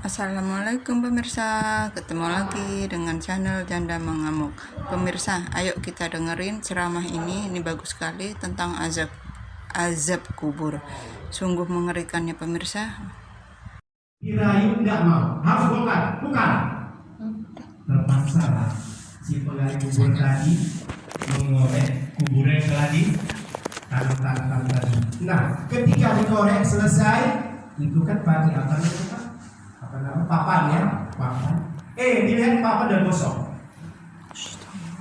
Assalamualaikum pemirsa, ketemu lagi dengan channel Janda Mengamuk. Pemirsa, ayo kita dengerin ceramah ini bagus sekali tentang azab kubur. Sungguh mengerikan ya pemirsa. Dirayu tidak mau, harus bongkar, bukan? Terpaksa lah si penggali kubur tadi mengorek kuburnya tadi, tangan tadi. Nah, ketika dikorek selesai, itu kan pakai apa namanya? Papan. Dilihat papan dan gosong.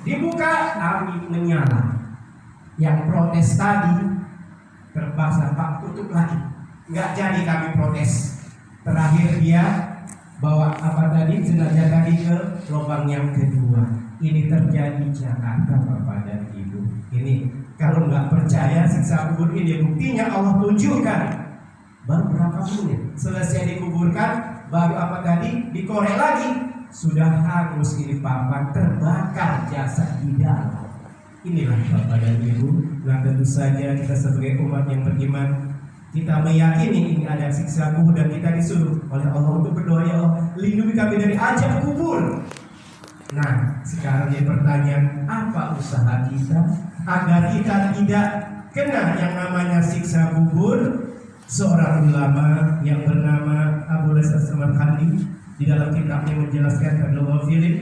Dibuka, api menyala. Yang protes tadi terpaksa Pak tutup lagi. Nggak jadi kami protes. Terakhir dia bawa jenazah tadi ke lubang yang kedua. Ini terjadi Jakarta Bapak dan Ibu. Ini kalau nggak percaya siksa kubur ini buktinya Allah tunjukkan. Baru berapa menit selesai dikuburkan, baru dikorek lagi, sudah hangus ini papan, terbakar jasad di dalam. Inilah Bapak dan Ibu. Nah, tentu saja kita sebagai umat yang beriman, kita meyakini ini ada siksa kubur dan kita disuruh oleh Allah untuk berdoa, ya Allah, lindungi kami dari azab kubur. Nah, sekarang jadi pertanyaan, apa usaha kita agar kita tidak kena yang namanya siksa kubur? Seorang ulama yang bernama Abu Hasan Samarkandi di dalam kitabnya menjelaskan pada film,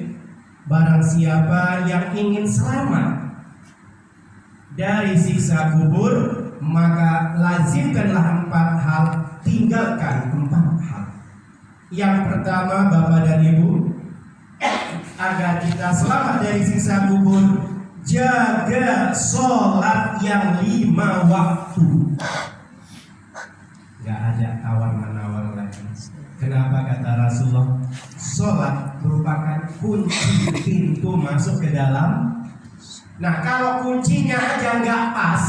barang siapa yang ingin selamat dari siksa kubur, maka lazimkanlah 4 hal, tinggalkan 4 hal. Yang pertama, Bapak dan Ibu, agar kita selamat dari siksa kubur, jaga sholat yang 5 waktu. Gak ada tawar-menawar lagi. Kenapa kata Rasulullah? Sholat merupakan kunci pintu masuk ke dalam. Nah, kalau kuncinya aja nggak pas,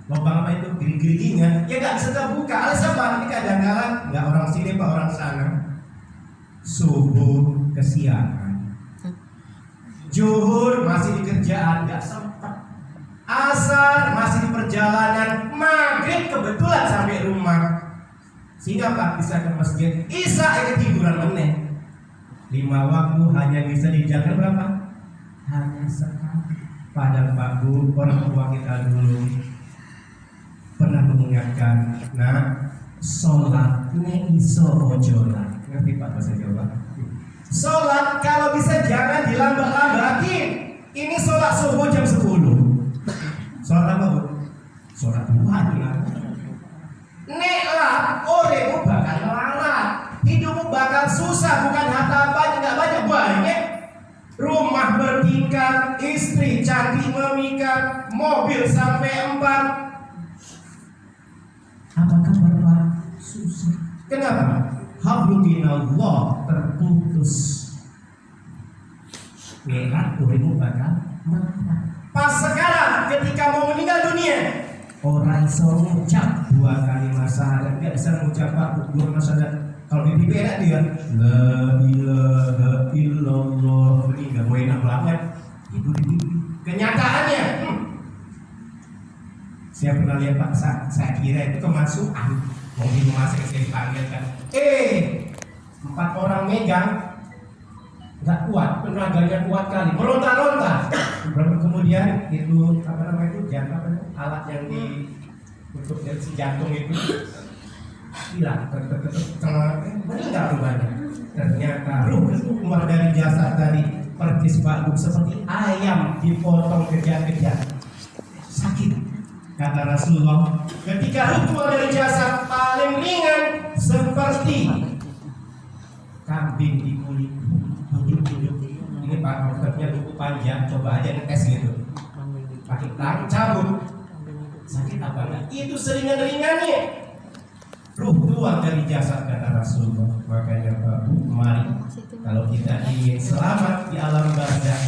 lubang apa itu, gerigi-gerigingan, ya nggak bisa terbuka. Alasan apa? Ini kadang-kadang nggak orang sini pak orang sana. Subuh kesiangan, zuhur masih di kerjaan nggak sempat, asar masih di perjalanan, maghrib kebetulan sampai rumah, sehingga Pak bisa ke masjid, isya ketiduran meneh. 5 waktu hanya bisa dijaga berapa? Hanya sekali. Padahal Pak Bu, orang tua kita dulu pernah mengingatkan, nah, sholat ne iso ojola. Ngerti Pak bahasa Jawa? Sholat kalau bisa jangan dilambat-lambatin. Ini sholat subuh jam 10. Sholat apa Bu? Sholat duha. Neklah, orangmu bakal melarat, hidupmu bakal susah, bukan harta banyak, nggak banyak, rumah bertingkat, istri cantik memikat, mobil sampai 4. Apakah Bapak susah? Kenapa? Hablumillah terputus. Neklah, orangmu bakal melarat. Pas sekarang ketika mau meninggal dunia, orang iso ngucap 2 kalimat syahadat, nggak bisa ngucap Pak 2 kalimat syahadat. Kalau di TV enak dia la ilaha illallah, ini nggak mau enak banget itu di TV. Kenyataannya saya pernah lihat Pak, saya kira itu kemasukan mau dimasuk, saya dipanggil kan, 4 orang megang, nggak kuat, tenaganya kuat kali, meronta-ronta. Kemudian itu alat yang untuk si jantung itu hilang, meninggal rupanya. Ternyata ruh itu keluar dari jasad tadi persis Pak Bu, seperti ayam dipotong kejang-kejang, sakit. Kata Rasulullah, ketika ruh keluar dari jasad paling ringan seperti kambing dikulit. Ini Pak dokternya buku panjang, coba aja tes gitu, pakai tang cabut, sakit apa enggak? Itu seringan-ringannya ruh keluar dari jasad, kata Rasulullah. Makanya Pak Bu, mari kalau kita ingin selamat di alam barzakh,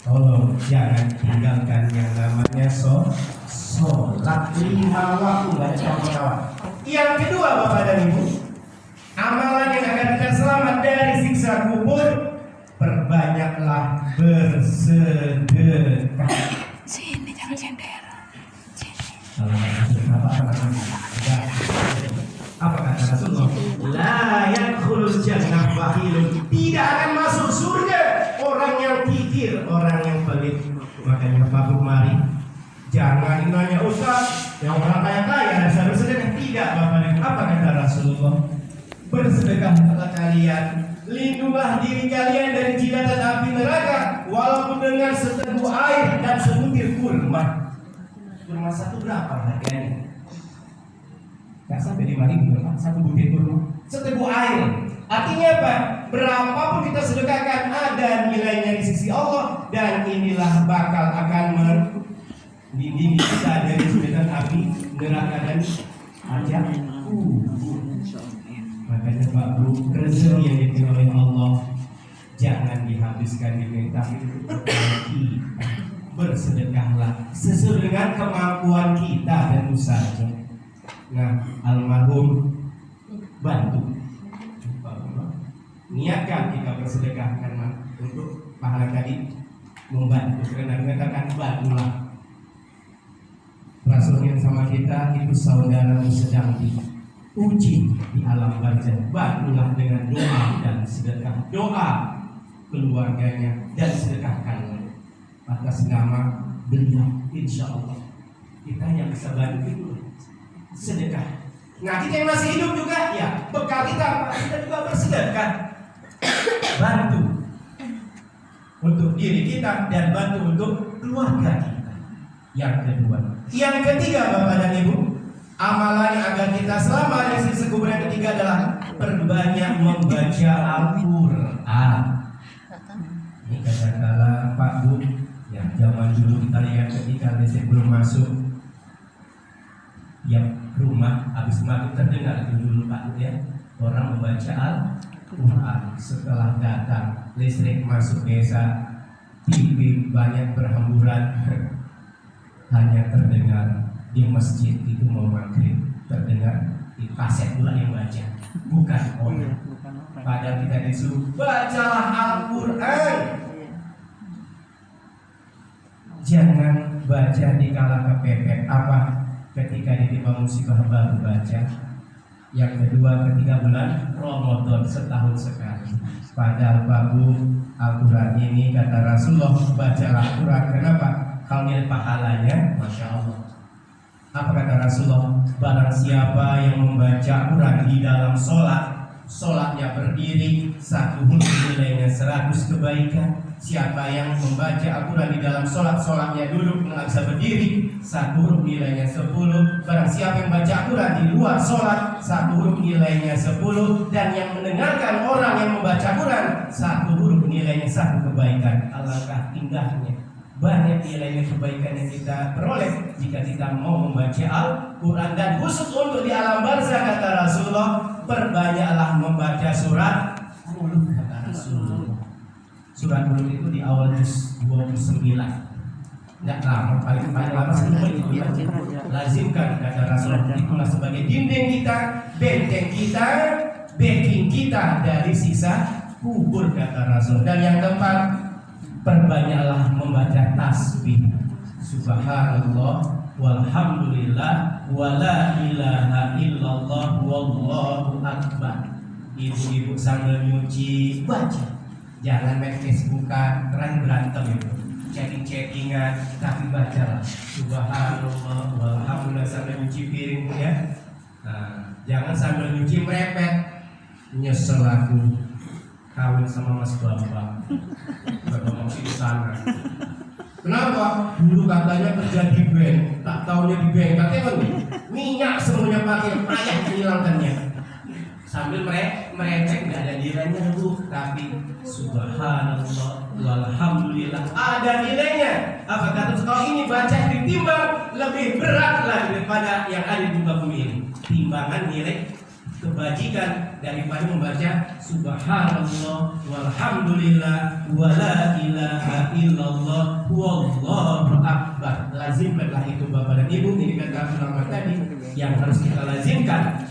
tolong jangan tinggalkan yang namanya sholat 5 waktu, nggak ada kawan-kawan. Yang kedua Bapak dan Ibu, amalan yang akan kita selamat dari siksa kubur, perbanyaklah bersedekah. Sini jangan cender. Apa kata Rasulullah? La yadkhulul bakhilun. Tidak akan masuk surga orang yang kikir, orang yang pelit. Makanya Bapak mari, jangan nanya Ustaz, yang orang kaya saya bersedekah. Tidak Bapak dan apa kata Rasulullah? Bersedekahlah kalian, lindungilah diri kalian dari jilatan api neraka, walaupun dengan seteguk air dan sebutir kurma. Kurma satu berapa harganya? Gak sampai 5.000 kan? Satu butir kurma, seteguk air. Artinya apa? Berapapun kita sedekahkan ada nilainya di sisi Allah, dan inilah bakal akan melindungi kita dari jilatan api neraka dan ajab. Makanya Pak Bro, rezeki yang diberi oleh Allah jangan dihabiskan di dunia, tapi bersedekahlah sesuai dengan kemampuan kita dan usahanya. Nah, almarhum bantu, niatkan kita bersedekah karena untuk pahala tadi membantu, karena mengatakan bantulah. Rasul yang sama kita itu saudara sedang uji di alam barzah, bantulah dengan doa dan sedekah. Doa keluarganya dan sedekahkan atas nama beliau. Insya Allah kita yang bisa bantu itu sedekah. Nah, kita yang masih hidup juga ya bekal kita juga bersedekah, bantu untuk diri kita dan bantu untuk keluarga kita. Yang kedua, yang ketiga Bapak dan Ibu, amalan agar kita selamat dari sisi kubur yang ketiga adalah perbanyak membaca Al-Quran. Ini katakanlah Pak Bu, ya zaman dulu kita lihat ketika listrik belum masuk, yang rumah habis maghrib terdengar itu dulu Pak Bu ya, orang membaca Al-Quran. Setelah datang listrik masuk desa, TV banyak berhamburan, hanya terdengar di masjid itu mau maghrib, terdengar di kaset pula yang baca, bukan orang. Padahal kita disuruh bacalah Al-Quran. Jangan baca di kala kepepet, apa ketika ditimpa musibah baru baca. Yang kedua ketika bulan Ramadan setahun sekali. Padahal babu Al-Quran ini kata Rasulullah, bacalah Al-Quran. Kenapa? Kalau nilai pahalanya, Masya Allah. Apa kata Rasulullah? Barang siapa yang membaca Quran di dalam sholatnya berdiri, satu huruf nilainya 100 kebaikan. Siapa yang membaca Al-Quran di dalam sholatnya duduk nggak bisa berdiri, satu huruf nilainya 10. Barang siapa yang baca Al-Quran di luar sholat, satu huruf nilainya 10. Dan yang mendengarkan orang yang membaca Quran, satu huruf nilainya 1 kebaikan. Alangkah indahnya banyak nilai kebaikan yang kita peroleh jika kita mau membaca Al-Quran. Dan khusus untuk di alam barzah kata Rasulullah, perbanyaklah membaca surat Mulk kata Rasulullah. Surat Mulk itu di awal juz 29. Tidak lama, paling lama 10 menit ya. Lazimkan kata Rasulullah, itulah sebagai dinding kita, benteng kita, backing kita dari sisa kubur kata Rasul. Dan yang keempat, perbanyaklah membaca tasbih subhanallah walhamdulillah wala ilaha illallah wallahu akbar. Ibu-ibu sambil nyuci baca, jangan main Facebookan, terakhir berantem itu, chatting-chattingan, tapi bacalah subhanallah walhamdulillah sambil nyuci piring ya. Nah, jangan sambil nyuci merepet, nyesel aku kawin sama Mas Bapak, Bapak masih di sana. Kenapa? Dulu katanya kerja di bank, tak tahunya di bank, katanya kan minyak semuanya pakai, payah menghilangkannya. Sambil merecek, nggak ada nilainya Bu, tapi subhanallah walhamdulillah ada nilainya. Apa kata kalau ini baca ditimbang lebih berat lagi daripada yang ada di muka bumi ini. Timbangan nilai kebajikan daripada membaca subhanallah walhamdulillah wala ilaha illallah wallahu akbar. Lazimkanlah itu Bapak dan Ibu. Ini kata ulama tadi yang harus kita lazimkan,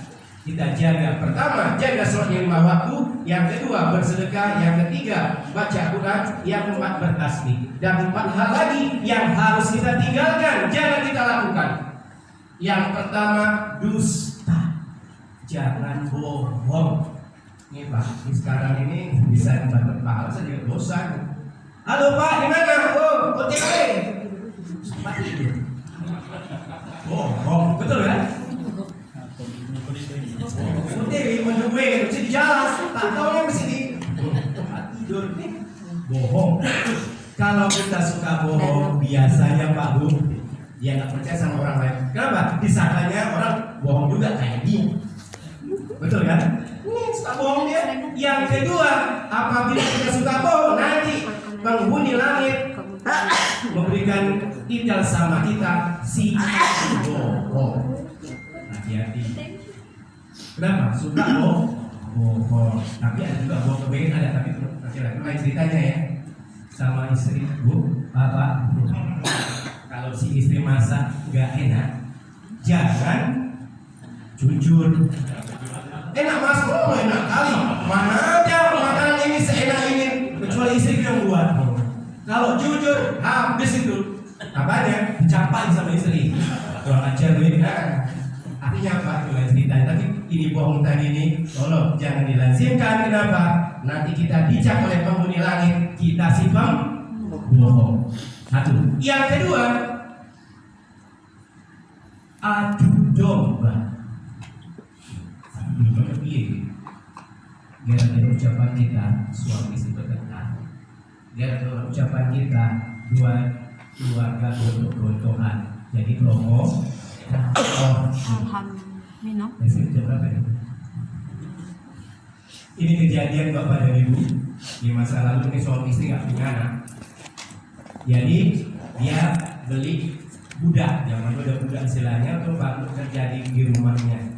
kita jaga. Pertama, jaga sholat 5 waktu. Yang kedua, bersedekah. Yang ketiga, baca Quran. Yang keempat, bertasbih. Dan 4 hal lagi yang harus kita tinggalkan, jangan kita lakukan. Yang pertama, dusta. Jangan bohong. Ini Pak, ini sekarang ini bisa dapat pahala saja dosa. Halo Pak, di mana? Oh, OTW. Mati itu. Oh, betul kan? OTW, on the way, mesti di jalan. Tak tahu yang mesti di tidur nih. Bohong. Kalau kita suka bohong, biasanya Pak Bu, dia nggak percaya sama orang lain. Kenapa? Disangkanya orang bohong juga kayak dia. Betul kan? Ini suka bohong dia. Yang kedua, apabila kita suka bohong, nanti penghuni langit memberikan tinggal sama kita si bohong. Hati-hati. Kenapa? Suka bohong. Tapi ada juga bohong kebanyakan ada, tapi lain ceritanya ya. Sama istri, Bu, Bapak. Kalau si istri masak nggak enak, jangan jujur. Enak mas, oh enak kali. Mana aja makanan ini seenak ini, kecuali istri yang buat. Kalau jujur, habis itu. Apanya? Dicapai sama istri. Kurang ajar gue. Artinya apa? Itu lain cerita. Tapi ini bohong tadi ini, tolong jangan dilazimkan. Kenapa? Nanti kita dicap oleh penghuni langit. Kita si bohong. Satu. Yang kedua, adu domba. Gara-gara ucapan kita suami istri bertengkar, gara-gara ucapan kita dua keluarga gontok-gontokan, jadi kelompok. Minum. Ini kejadian Bapak dan Ibu di masa lalu. Ini suami istri nggak punya anak, jadi dia beli budak, zaman udah budak istilahnya, untuk Pak Bu kerja di rumahnya.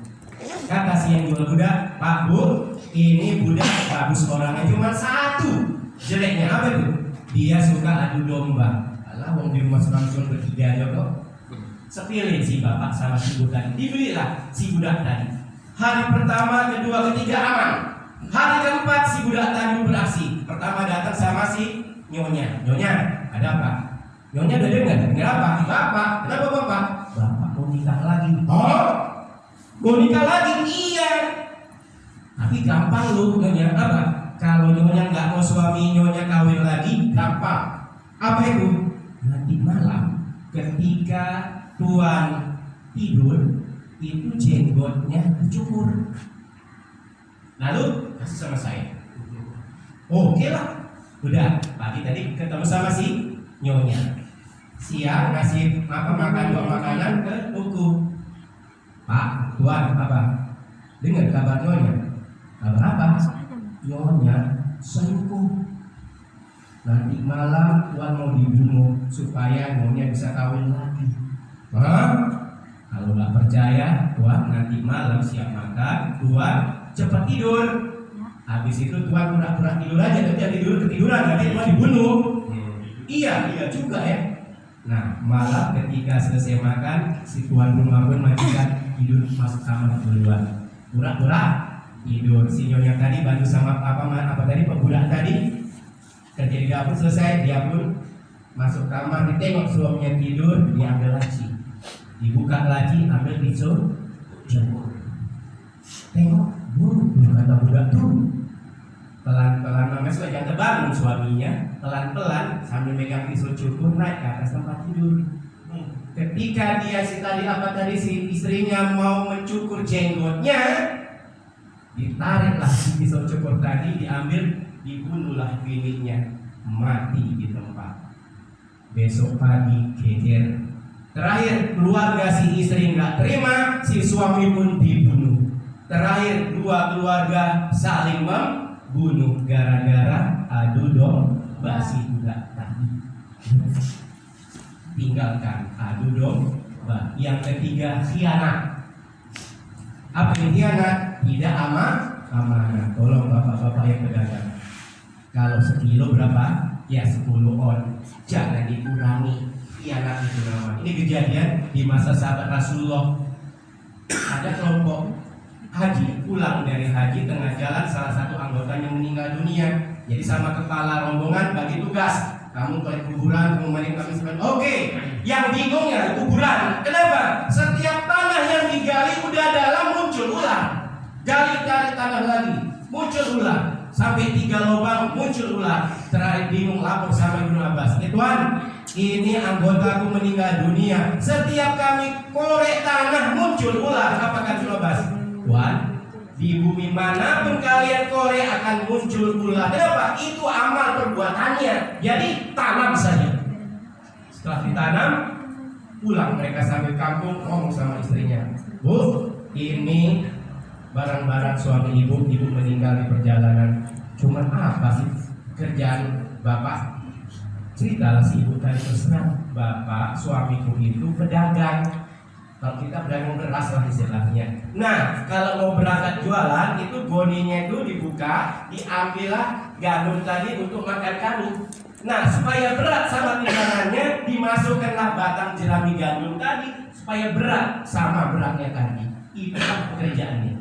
Kata si yang jual budak, Pak Bu, ini budak bagus, orangnya cuma satu. Jeleknya apa itu? Dia suka adu domba. Alah, wong di rumah langsung bertiga aja kok. Sepilih si bapak sama si budak. Dibelilah si budak tadi. Hari pertama, kedua, ketiga aman. Hari keempat si budak tadi beraksi. Pertama datang sama si nyonya. Nyonya, ada apa? Nyonya udah dengar. Dengar apa? Bapak, kenapa bapak? Bapak mau nikah lagi. Oh, mau nikah lagi? Iya. Tapi gampang lu nyonya. Apa? Kalau nyonya nggak mau suami nyonya kawin lagi, gampang. Apa itu? Nanti malam ketika tuan tidur, itu jenggotnya dicukur. Lalu kasih sama saya. Oke lah. Udah, pagi tadi ketemu sama si nyonya. Siang ngasih makan dua makanan ke buku. Pak, tuan apa? Dengar kabar nyonya. Kabar apa? Nyonya selingkuh. Nanti malam tuan mau dibunuh supaya nyonya bisa kawin lagi. Hah? Kalau nggak percaya, tuan nanti malam siap makan, tuan cepat tidur. Habis itu tuan pura-pura tidur aja, tapi ketiduran nanti tuan dibunuh. Iya juga ya. Nah, malam ketika selesai makan, si tuan rumah pun majikan tidur masuk kamar duluan. Pura-pura tidur. Si nyonya tadi bantu sama apa tadi pemuda tadi kerja di dapur selesai, dia pun masuk kamar, ditengok suaminya tidur, diambil laci, dibuka laci, ambil pisau, jempol. Tengok, kata budak tuh, pelan-pelan namanya sudah jangan terbangun suaminya, pelan-pelan sambil megang pisau cukur naik ke atas tempat tidur. Ketika dia si istrinya mau mencukur jenggotnya, ditariklah si pisau cukur tadi, diambil, dibunuhlah bininya, mati di tempat. Besok pagi geger. Terakhir keluarga si istri nggak terima, si suami pun dibunuh. Terakhir dua keluarga saling membunuh gara-gara adu domba si budak tadi. Tinggalkan adu domba. Yang ketiga khianat. Apa yang khianat? Tidak amanah. Tolong bapak-bapak yang pedagang. Kalau sekilo berapa? Ya 10 on. Jangan dikurangi. Khianat itu namanya. Ini kejadian di masa sahabat Rasulullah. Ada kelompok haji pulang dari haji, tengah jalan salah satu anggotanya meninggal dunia. Jadi sama kepala rombongan bagi tugas. Kamu ke kuburan, kamu mandi kami sebentar. Oke. Yang bingung ya kuburan. Kenapa? Setiap tanah yang digali udah dalam muncul ular. Gali tanah lagi. Muncul sampai 3 lubang muncul ular. Terakhir bingung lapor sama Ibnu Abbas, Tuan, ini anggotaku meninggal dunia, setiap kami korek tanah muncul ular. Apa kata Ibnu Abbas? Tuan, di bumi manapun kalian korek akan muncul ular. Kenapa? Itu amal perbuatannya. Jadi tanam saja. Setelah ditanam, pulang mereka sambil kampung, ngomong sama istrinya, Bu, ini barang-barang suami ibu meninggal di perjalanan. Cuman apa sih kerjaan bapak? Ceritalah si ibu tadi, terserah bapak, suamiku itu pedagang. Kalau kita pedagang beras lah istilahnya. Nah, kalau mau berangkat jualan itu bodinya itu dibuka, diambillah gandum tadi untuk makan kandung. Nah, supaya berat sama timbangannya, dimasukkanlah batang jerami gandum tadi supaya berat sama beratnya tadi. Itulah pekerjaannya.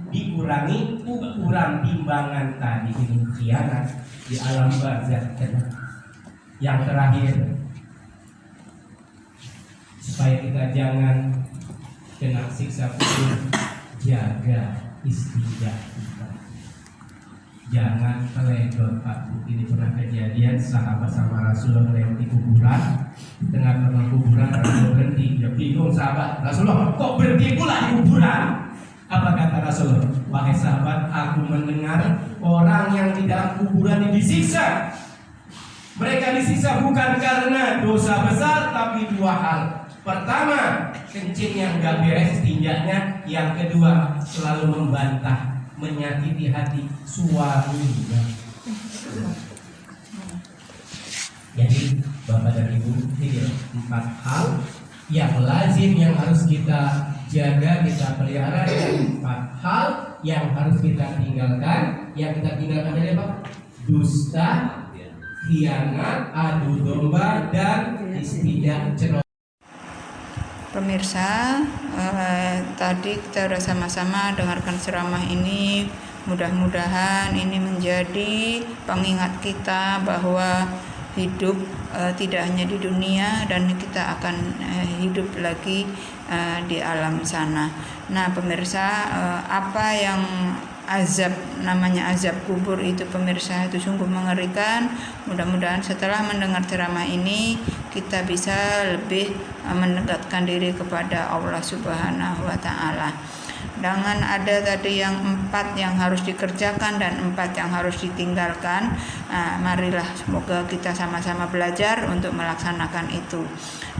Dikurangi ukuran timbangan tadi. Ini khianat di alam barzakh. Yang terakhir, supaya kita jangan kena siksa kubur, jaga istidak kita. Jangan teledor, Pak. Ini pernah kejadian sahabat sama Rasulullah melewati kuburan. Di tengah-tengah kuburan Rasulullah berhenti. Dia bingung, sahabat, Rasulullah kok berhenti pula di kuburan? Apa kata Rasulullah? Wahai sahabat, aku mendengar orang yang di dalam kuburan ini disiksa. Mereka disiksa bukan karena dosa besar, tapi 2 hal. Pertama, kencing yang gak beres tinjaknya. Yang kedua, selalu membantah, menyakiti hati suaminya. Jadi Bapak dan Ibu, ini 4 hal yang lazim yang harus kita jaga, kita pelihara. 4 hal yang harus kita tinggalkan. Yang kita tinggalkan adalah apa? Dusta, khianat, adu domba, dan istidak ceroboh. Pemirsa, tadi kita sudah sama-sama dengarkan ceramah ini. Mudah-mudahan ini menjadi pengingat kita bahwa hidup tidak hanya di dunia, dan kita akan hidup lagi di alam sana. Nah, pemirsa, apa yang namanya azab kubur itu, pemirsa, itu sungguh mengerikan. Mudah-mudahan setelah mendengar ceramah ini kita bisa lebih mendekatkan diri kepada Allah Subhanahu wa Ta'ala. Dengan ada tadi yang 4 yang harus dikerjakan dan 4 yang harus ditinggalkan, marilah semoga kita sama-sama belajar untuk melaksanakan itu.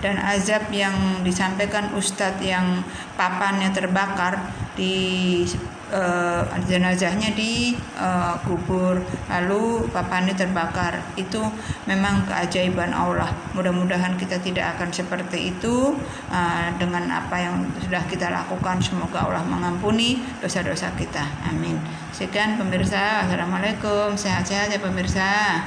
Dan azab yang disampaikan Ustadz yang papannya terbakar, di jenazahnya di kubur, lalu papannya terbakar, itu memang keajaiban Allah. Mudah-mudahan kita tidak akan seperti itu dengan apa yang sudah kita lakukan. Semoga Allah mengampuni dosa-dosa kita, amin. Sekian pemirsa, assalamualaikum, sehat-sehat ya pemirsa.